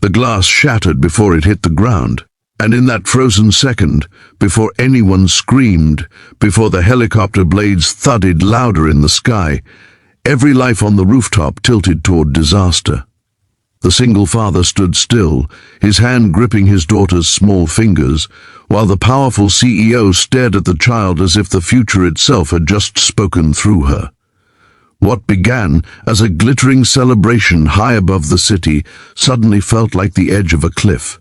The glass shattered before it hit the ground, and in that frozen second, before anyone screamed, before the helicopter blades thudded louder in the sky, every life on the rooftop tilted toward disaster. The single father stood still, his hand gripping his daughter's small fingers, while the powerful CEO stared at the child as if the future itself had just spoken through her. What began as a glittering celebration high above the city suddenly felt like the edge of a cliff.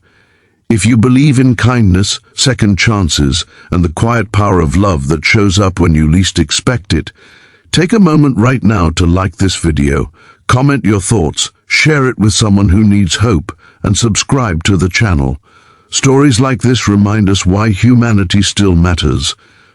If you believe in kindness, second chances, and the quiet power of love that shows up when you least expect it, take a moment right now to like this video, comment your thoughts, share it with someone who needs hope, and subscribe to the channel. Stories like this remind us why humanity still matters.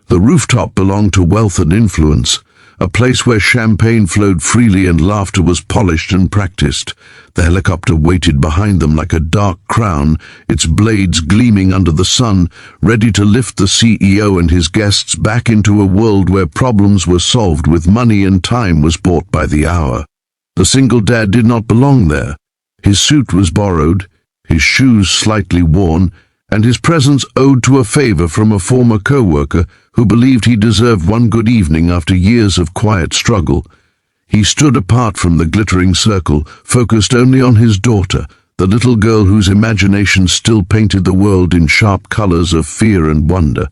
The rooftop belonged to wealth and influence, a place where champagne flowed freely and laughter was polished and practiced. The helicopter waited behind them like a dark crown, its blades gleaming under the sun, ready to lift the CEO and his guests back into a world where problems were solved with money and time was bought by the hour. The single dad did not belong there. His suit was borrowed, his shoes slightly worn, and his presence owed to a favor from a former co-worker who believed he deserved one good evening after years of quiet struggle. He stood apart from the glittering circle, focused only on his daughter, the little girl whose imagination still painted the world in sharp colors of fear and wonder.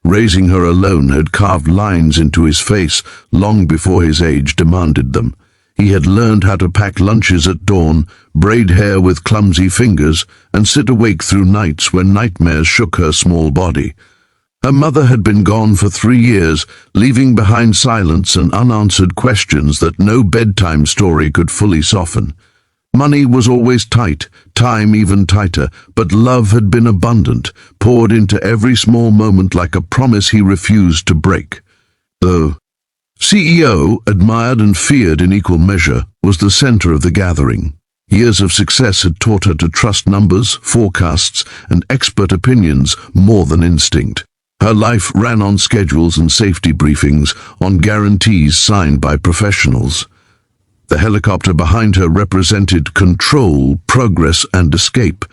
Raising her alone had carved lines into his face long before his age demanded them. He had learned how to pack lunches at dawn, braid hair with clumsy fingers, and sit awake through nights when nightmares shook her small body. Her mother had been gone for 3 years, leaving behind silence and unanswered questions that no bedtime story could fully soften. Money was always tight, time even tighter, but love had been abundant, poured into every small moment like a promise he refused to break. The CEO, admired and feared in equal measure, was the center of the gathering. Years of success had taught her to trust numbers, forecasts, and expert opinions more than instinct. Her life ran on schedules and safety briefings, on guarantees signed by professionals. The helicopter behind her represented control, progress, and escape.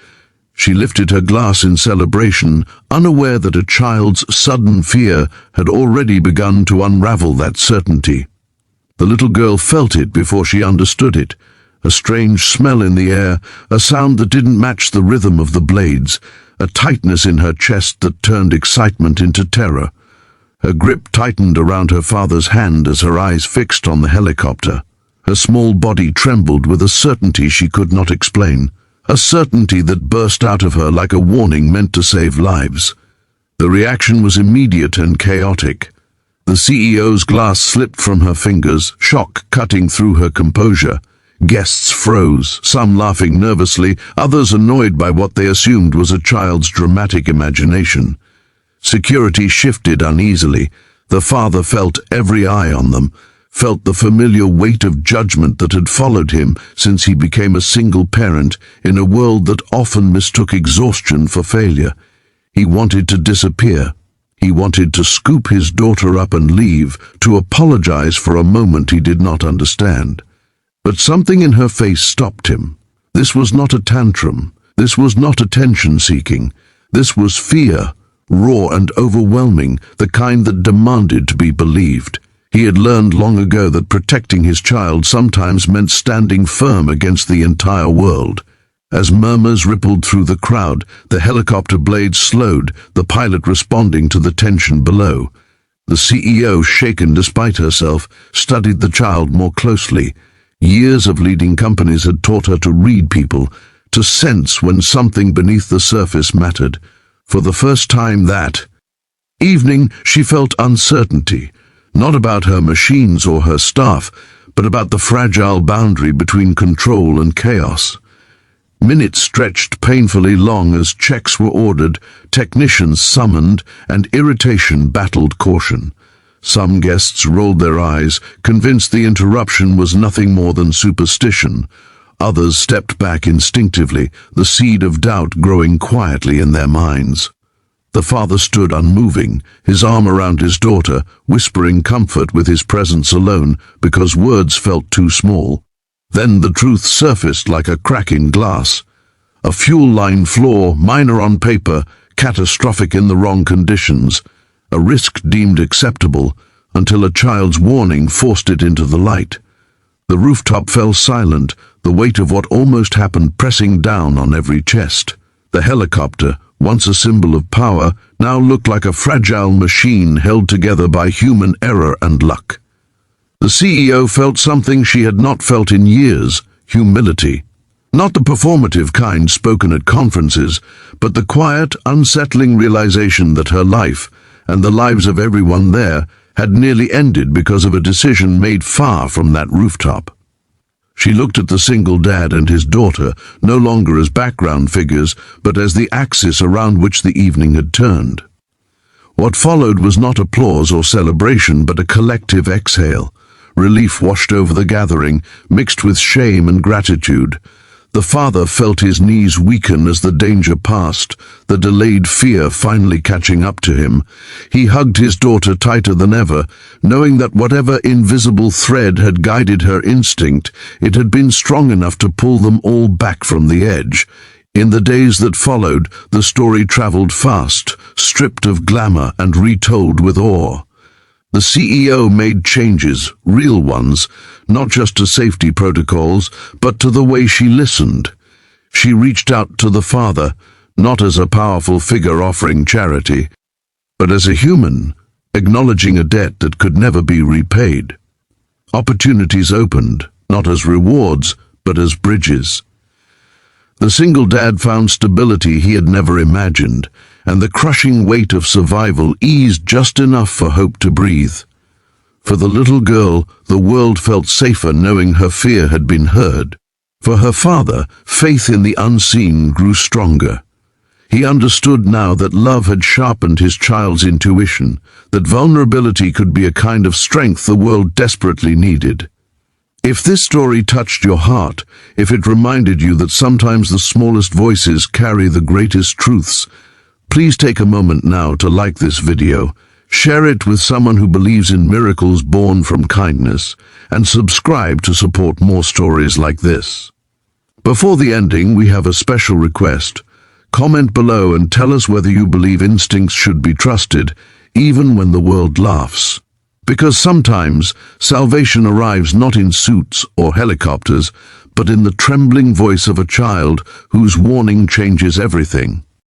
She lifted her glass in celebration, unaware that a child's sudden fear had already begun to unravel that certainty. The little girl felt it before she understood it, a strange smell in the air, a sound that didn't match the rhythm of the blades, a tightness in her chest that turned excitement into terror. Her grip tightened around her father's hand as her eyes fixed on the helicopter. Her small body trembled with a certainty she could not explain. A certainty that burst out of her like a warning meant to save lives. The reaction was immediate and chaotic. The CEO's glass slipped from her fingers, shock cutting through her composure. Guests froze, some laughing nervously, others annoyed by what they assumed was a child's dramatic imagination. Security shifted uneasily. The father felt every eye on them, felt the familiar weight of judgment that had followed him since he became a single parent in a world that often mistook exhaustion for failure. He wanted to disappear. He wanted to scoop his daughter up and leave, to apologize for a moment he did not understand. But something in her face stopped him. This was not a tantrum. This was not attention-seeking. This was fear, raw and overwhelming, the kind that demanded to be believed. He had learned long ago that protecting his child sometimes meant standing firm against the entire world. As murmurs rippled through the crowd, the helicopter blades slowed, the pilot responding to the tension below. The CEO, shaken despite herself, studied the child more closely. Years of leading companies had taught her to read people, to sense when something beneath the surface mattered. For the first time that evening, she felt uncertainty. Not about her machines or her staff, but about the fragile boundary between control and chaos. Minutes stretched painfully long as checks were ordered, technicians summoned, and irritation battled caution. Some guests rolled their eyes, convinced the interruption was nothing more than superstition. Others stepped back instinctively, the seed of doubt growing quietly in their minds. The father stood unmoving, his arm around his daughter, whispering comfort with his presence alone because words felt too small. Then the truth surfaced like a crack in glass. A fuel line flaw, minor on paper, catastrophic in the wrong conditions. A risk deemed acceptable until a child's warning forced it into the light. The rooftop fell silent, the weight of what almost happened pressing down on every chest. The helicopter, once a symbol of power, now looked like a fragile machine held together by human error and luck. The CEO felt something she had not felt in years: humility. Not the performative kind spoken at conferences, but the quiet, unsettling realization that her life, and the lives of everyone there, had nearly ended because of a decision made far from that rooftop. She looked at the single dad and his daughter, no longer as background figures, but as the axis around which the evening had turned. What followed was not applause or celebration, but a collective exhale. Relief washed over the gathering, mixed with shame and gratitude. The father felt his knees weaken as the danger passed, the delayed fear finally catching up to him. He hugged his daughter tighter than ever, knowing that whatever invisible thread had guided her instinct, it had been strong enough to pull them all back from the edge. In the days that followed, the story traveled fast, stripped of glamour and retold with awe. The CEO made changes, real ones, not just to safety protocols, but to the way she listened. She reached out to the father, not as a powerful figure offering charity, but as a human, acknowledging a debt that could never be repaid. Opportunities opened, not as rewards, but as bridges. The single dad found stability he had never imagined, and the crushing weight of survival eased just enough for hope to breathe. For the little girl, the world felt safer knowing her fear had been heard. For her father, faith in the unseen grew stronger. He understood now that love had sharpened his child's intuition, that vulnerability could be a kind of strength the world desperately needed. If this story touched your heart, if it reminded you that sometimes the smallest voices carry the greatest truths, please take a moment now to like this video, share it with someone who believes in miracles born from kindness, and subscribe to support more stories like this. Before the ending, we have a special request. Comment below and tell us whether you believe instincts should be trusted, even when the world laughs. Because sometimes salvation arrives not in suits or helicopters, but in the trembling voice of a child whose warning changes everything.